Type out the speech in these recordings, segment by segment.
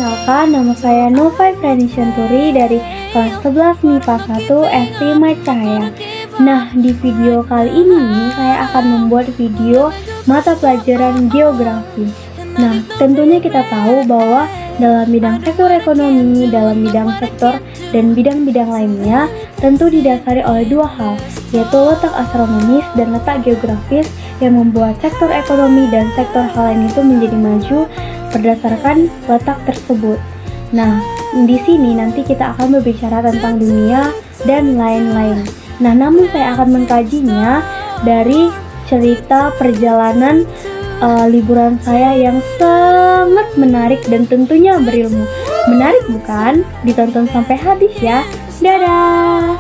perkenalkan, nama saya Nova Efrani Shanturi dari kelas 11 MIPA 1 SD Cahaya. Nah, di video kali ini saya akan membuat video mata pelajaran geografi. Nah, tentunya kita tahu bahwa dalam bidang sektor ekonomi, dalam bidang sektor, dan bidang-bidang lainnya tentu didasari oleh dua hal, yaitu letak astronomis dan letak geografis yang membuat sektor ekonomi dan sektor hal lain itu menjadi maju berdasarkan letak tersebut. Nah, di sini nanti kita akan berbicara tentang dunia dan lain-lain. Nah, namun saya akan mengkajinya dari cerita perjalanan liburan saya yang sangat menarik dan tentunya berilmu. Menarik bukan? Ditonton sampai habis ya. Dadah!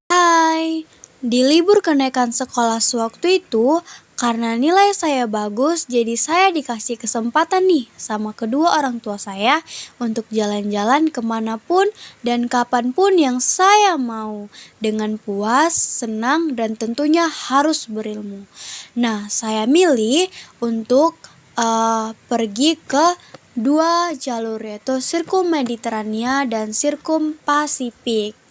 Hai, di libur kenaikan sekolah sewaktu itu, karena nilai saya bagus, jadi saya dikasih kesempatan nih sama kedua orang tua saya untuk jalan-jalan kemanapun dan kapanpun yang saya mau, dengan puas, senang, dan tentunya harus berilmu. Nah, saya milih untuk pergi ke dua jalur, yaitu Sirkum Mediterania dan Sirkum Pasifik.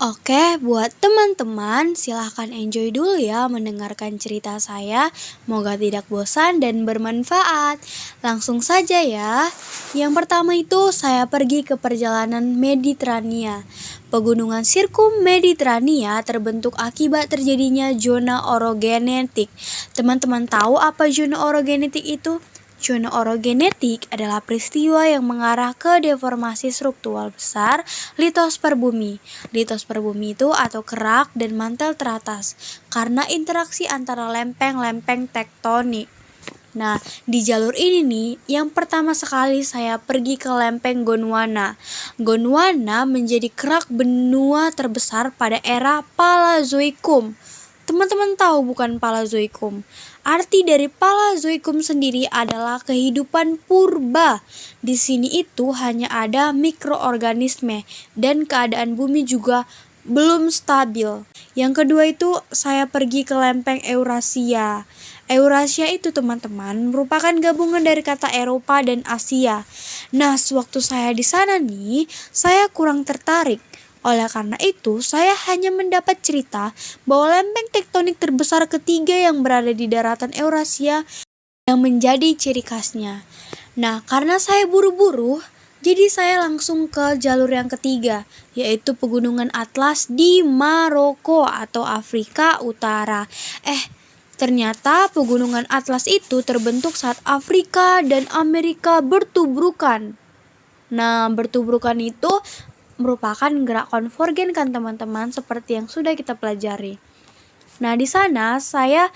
Oke, buat teman-teman, silahkan enjoy dulu ya mendengarkan cerita saya. Moga tidak bosan dan bermanfaat. Langsung saja ya. Yang pertama itu saya pergi ke perjalanan Mediterania. Pegunungan Sirkum Mediterania terbentuk akibat terjadinya zona orogenetik. Teman-teman tahu apa zona orogenetik itu? Zona orogenetik adalah peristiwa yang mengarah ke deformasi struktural besar litosfer bumi. Litosfer bumi itu atau kerak dan mantel teratas karena interaksi antara lempeng-lempeng tektonik. Nah, di jalur ini nih, yang pertama sekali saya pergi ke lempeng Gondwana. Gondwana menjadi kerak benua terbesar pada era Paleozoikum. Teman-teman tahu bukan Paleozoikum? Arti dari Paleozoikum sendiri adalah kehidupan purba. Di sini itu hanya ada mikroorganisme dan keadaan bumi juga belum stabil. Yang kedua itu saya pergi ke lempeng Eurasia. Eurasia itu teman-teman merupakan gabungan dari kata Eropa dan Asia. Nah, sewaktu saya di sana nih, saya kurang tertarik. Oleh karena itu, saya hanya mendapat cerita bahwa lempeng tektonik terbesar ketiga yang berada di daratan Eurasia yang menjadi ciri khasnya. Nah, karena saya buru-buru, jadi saya langsung ke jalur yang ketiga, yaitu Pegunungan Atlas di Maroko atau Afrika Utara. Ternyata Pegunungan Atlas itu terbentuk saat Afrika dan Amerika bertubrukan. Nah, bertubrukan itu merupakan gerak konvergen kan teman-teman, seperti yang sudah kita pelajari. Nah, di sana saya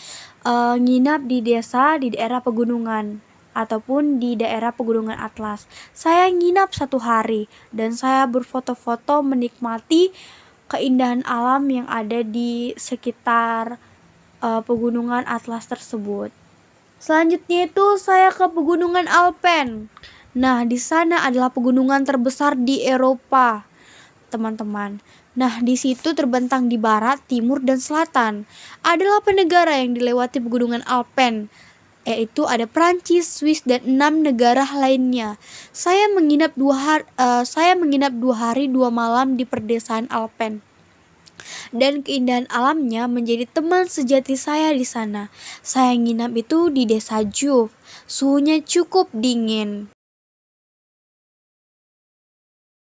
nginap di desa di daerah pegunungan ataupun di daerah Pegunungan Atlas. Saya nginap 1 hari dan saya berfoto-foto menikmati keindahan alam yang ada di sekitar Pegunungan Atlas tersebut. Selanjutnya itu saya ke Pegunungan Alpen. Nah, di sana adalah pegunungan terbesar di Eropa, teman-teman. Nah, di situ terbentang di barat, timur, dan selatan. Adalah negara yang dilewati pegunungan Alpen, yaitu ada Prancis, Swiss, dan 6 negara lainnya. Saya menginap 2 hari 2 malam di perdesaan Alpen. Dan keindahan alamnya menjadi teman sejati saya di sana. Saya nginap itu di desa Juf. Suhunya cukup dingin.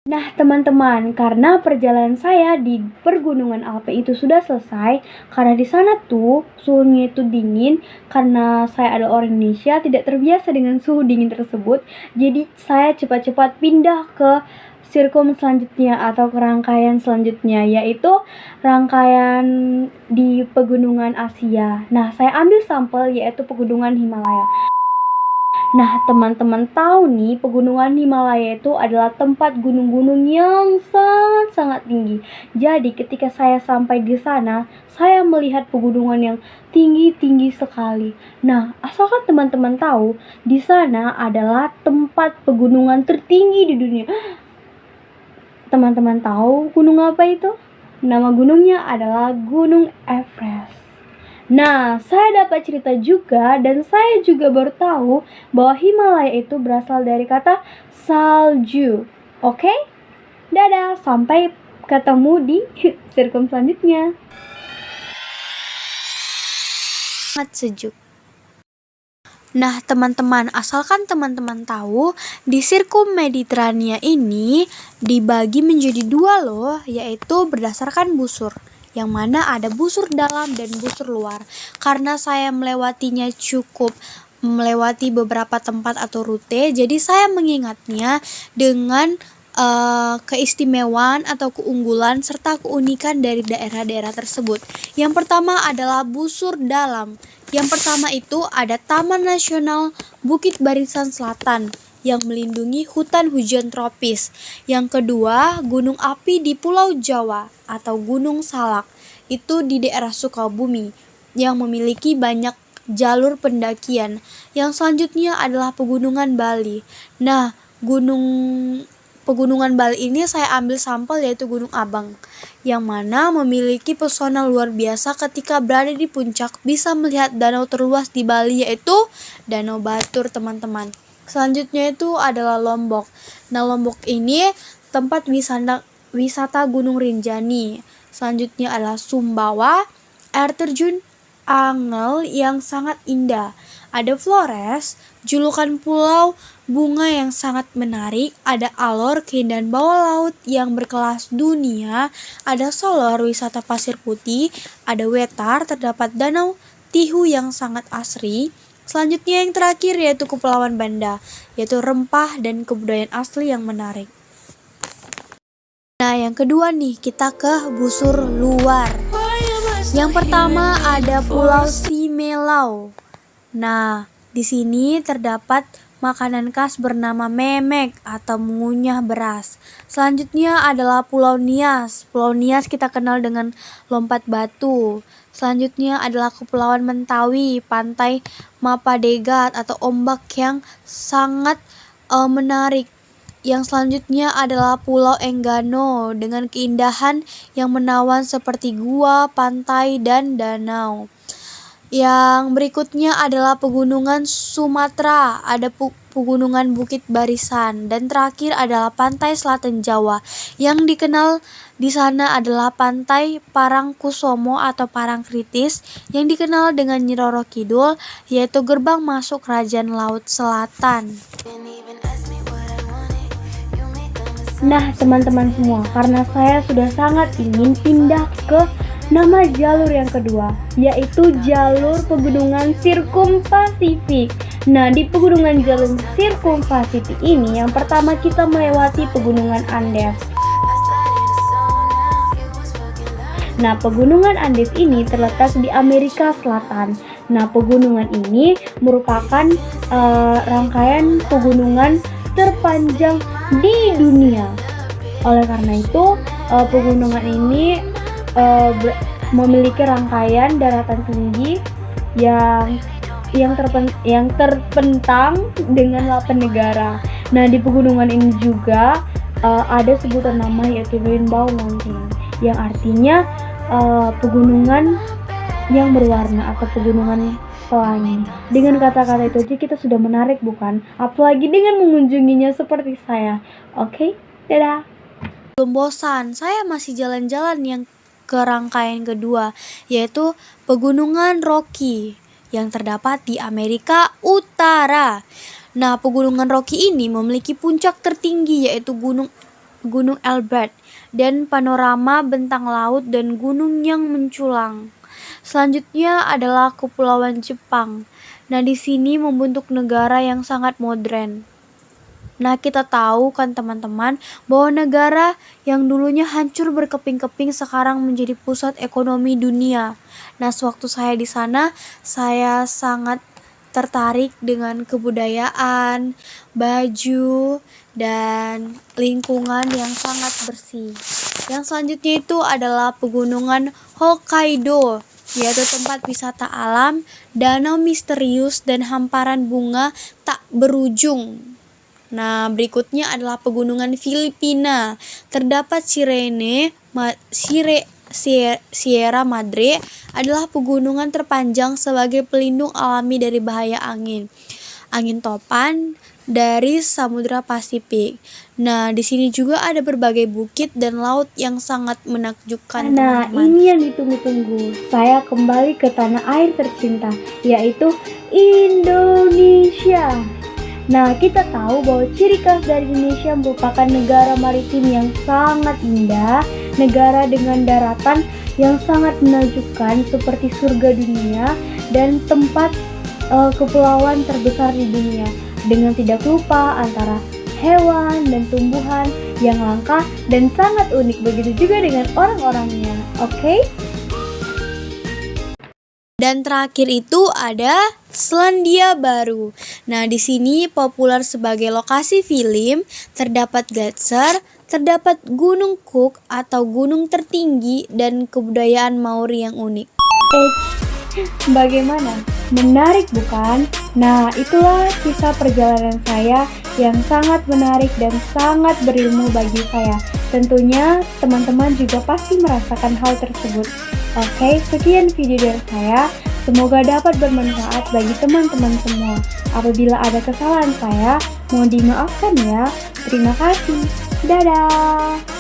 Nah, teman-teman, karena perjalanan saya di Pegunungan Alpen itu sudah selesai, karena di sana tuh suhunya itu dingin, karena saya adalah orang Indonesia tidak terbiasa dengan suhu dingin tersebut, jadi saya cepat-cepat pindah ke sirkum selanjutnya atau ke rangkaian selanjutnya, yaitu rangkaian di Pegunungan Asia. Nah, saya ambil sampel yaitu Pegunungan Himalaya. Nah, teman-teman tahu nih, Pegunungan Himalaya itu adalah tempat gunung-gunung yang sangat-sangat tinggi. Jadi, ketika saya sampai di sana, saya melihat pegunungan yang tinggi-tinggi sekali. Nah, asalkan teman-teman tahu, di sana adalah tempat pegunungan tertinggi di dunia. Teman-teman tahu gunung apa itu? Nama gunungnya adalah Gunung Everest. Nah, saya dapat cerita juga dan saya juga baru tahu bahwa Himalaya itu berasal dari kata salju. Oke? Dadah, sampai ketemu di sirkum selanjutnya. Sangat sejuk. Nah, teman-teman, asalkan teman-teman tahu, di sirkum Mediterania ini dibagi menjadi dua loh, yaitu berdasarkan busur. Yang mana ada busur dalam dan busur luar. Karena saya melewatinya cukup melewati beberapa tempat atau rute, jadi saya mengingatnya dengan keistimewaan atau keunggulan serta keunikan dari daerah-daerah tersebut. Yang pertama adalah busur dalam. Yang pertama itu ada Taman Nasional Bukit Barisan Selatan yang melindungi hutan hujan tropis. Yang kedua, gunung api di Pulau Jawa atau Gunung Salak. Itu di daerah Sukabumi yang memiliki banyak jalur pendakian. Yang selanjutnya adalah Pegunungan Bali. Nah, Pegunungan Bali ini saya ambil sampel yaitu Gunung Abang, yang mana memiliki pesona luar biasa ketika berada di puncak bisa melihat danau terluas di Bali yaitu Danau Batur, teman-teman. Selanjutnya itu adalah Lombok. Nah, Lombok ini tempat wisata Gunung Rinjani. Selanjutnya adalah Sumbawa, air terjun Angel yang sangat indah. Ada Flores, julukan pulau bunga yang sangat menarik. Ada Alor, keindahan bawah laut yang berkelas dunia. Ada Solor, wisata pasir putih. Ada Wetar, terdapat danau Tihu yang sangat asri. Selanjutnya yang terakhir yaitu Kepulauan Banda, yaitu rempah dan kebudayaan asli yang menarik. Nah, yang kedua nih, kita ke busur luar. Yang pertama ada Pulau Simelau. Nah, di sini terdapat makanan khas bernama memek atau mengunyah beras. Selanjutnya adalah Pulau Nias. Pulau Nias kita kenal dengan lompat batu. Selanjutnya adalah Kepulauan Mentawai, pantai Mapadegat atau ombak yang sangat menarik. Yang selanjutnya adalah Pulau Enggano dengan keindahan yang menawan seperti gua, pantai, dan danau. Yang berikutnya adalah Pegunungan Sumatera, ada Pegunungan Bukit Barisan, dan terakhir adalah Pantai Selatan Jawa. Yang dikenal di sana adalah Pantai Parangkusumo atau Parangkritis yang dikenal dengan Nyi Roro Kidul, yaitu gerbang masuk Kerajaan Laut Selatan. Nah, teman-teman semua, karena saya sudah sangat ingin pindah ke nama jalur yang kedua, yaitu jalur Pegunungan Sirkum Pasifik. Nah, di Pegunungan Jalur Sirkum Pasifik ini, yang pertama kita melewati Pegunungan Andes. Nah, Pegunungan Andes ini terletak di Amerika Selatan. Nah, pegunungan ini merupakan rangkaian pegunungan terpanjang di dunia. Oleh karena itu, pegunungan ini memiliki rangkaian daratan tinggi yang terpentang dengan 8 negara. Nah, di pegunungan ini juga ada sebutan nama yaitu Rainbow Mountain, yang artinya pegunungan yang berwarna atau pegunungan pelangi. Dengan kata-kata itu aja kita sudah menarik, bukan? Apalagi dengan mengunjunginya seperti saya. Oke, dadah. Belum bosan, saya masih jalan-jalan yang ke rangkaian kedua, yaitu Pegunungan Rocky yang terdapat di Amerika Utara. Nah, Pegunungan Rocky ini memiliki puncak tertinggi yaitu Gunung Elbert dan panorama bentang laut dan gunung yang menculang. Selanjutnya adalah Kepulauan Jepang. Nah, di sini membentuk negara yang sangat modern. Nah, kita tahu kan teman-teman bahwa negara yang dulunya hancur berkeping-keping sekarang menjadi pusat ekonomi dunia. Nah, sewaktu saya di sana, saya sangat tertarik dengan kebudayaan, baju, dan lingkungan yang sangat bersih. Yang selanjutnya itu adalah Pegunungan Hokkaido, yaitu tempat wisata alam, danau misterius, dan hamparan bunga tak berujung. Nah, berikutnya adalah Pegunungan Filipina. Terdapat Sierra Madre adalah pegunungan terpanjang sebagai pelindung alami dari bahaya angin topan dari Samudra Pasifik. Nah, di sini juga ada berbagai bukit dan laut yang sangat menakjubkan, Nah, teman-teman. ini yang ditunggu-tunggu. Saya kembali ke tanah air tercinta, yaitu Indonesia. Nah, kita tahu bahwa ciri khas dari Indonesia merupakan negara maritim yang sangat indah, negara dengan daratan yang sangat menakjubkan seperti surga dunia dan tempat kepulauan terbesar di dunia, dengan tidak lupa antara hewan dan tumbuhan yang langka dan sangat unik. Begitu juga dengan orang-orangnya. Oke? Dan terakhir itu ada Selandia Baru. Nah, di sini populer sebagai lokasi film, terdapat gletser, terdapat Gunung Cook atau gunung tertinggi dan kebudayaan Maori yang unik. Bagaimana? Menarik bukan? Nah, itulah kisah perjalanan saya yang sangat menarik dan sangat berilmu bagi saya. Tentunya teman-teman juga pasti merasakan hal tersebut. Oke, sekian video dari saya. Semoga dapat bermanfaat bagi teman-teman semua. Apabila ada kesalahan saya, mohon dimaafkan ya. Terima kasih. Dadah.